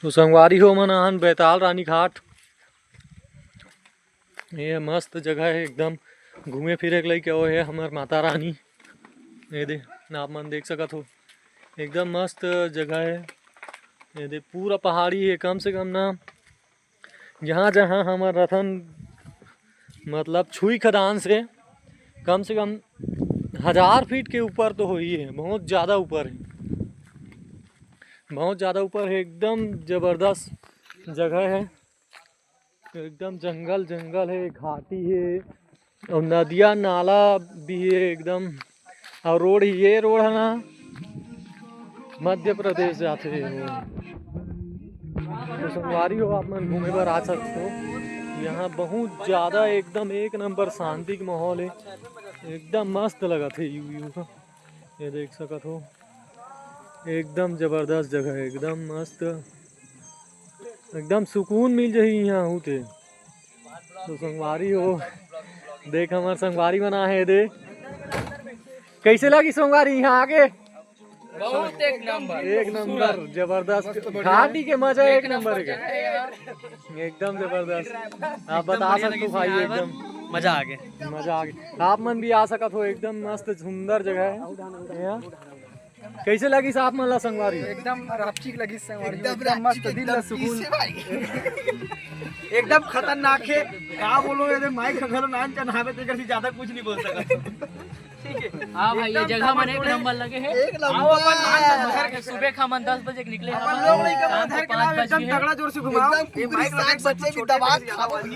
तो संगवारी हो मन आहन बैताल रानी घाट। ये मस्त जगह है एकदम घूमे फिरे के लिए। क्या वो है हमार माता रानी। ये दे आप मन देख सकत हो एकदम मस्त जगह है। ये दे पूरा पहाड़ी है। कम से कम ना जहाँ जहाँ हमार रतन मतलब छुई खदान से कम 1000 फीट के ऊपर तो हो ही है। बहुत ज़्यादा ऊपर है, बहुत ज़्यादा ऊपर है। एकदम ज़बरदस्त जगह है। एकदम जंगल जंगल है, घाटी है और नदियाँ नाला भी है एकदम। और रोड ये रोड है ना मध्य प्रदेश जाते हो। तो संगवारी हो आप मन घूमे पर आ सकते हो। यहाँ बहुत ज़्यादा एकदम एक नंबर शांति का माहौल है। एकदम मस्त लगा थे यू ये देख सकत हो। एकदम ज़बरदस्त जगह है, एकदम मस्त, एकदम सुकून मिल जाही यहाँ होते। तो संगवारी हो देख हमार संगवारी बना है दे कैसे लगी संगवारी यहाँ आके। बहुत एक नंबर जबरदस्त घाटी के मजा एक नंबर है। एकदम जबरदस्त आप बता सकते हो भाई। एकदम मजा आ गया, मजा आ गया। आप मन भी आ सकत हो। एकदम मस्त सुंदर जगह है यहाँ। कैसे लगी साहब मन ला संगवारी। एकदम ठीक लगी संगवारी, एकदम मस्त दिल ला सुकून। एकदम खतरनाक है। का बोलो ये माइक घर नान चनावे ते करसी ज्यादा कुछ नहीं बोल सकत। ठीक है हां भाई ये जगह मन एक नंबर लगे है। आओ अपन घर के सुबह खामन 10 बजे निकले हम लोग नहीं का घर के एकदम तगड़ा जोर से घुमाओ। ये माइक लगे बच्चे की दबा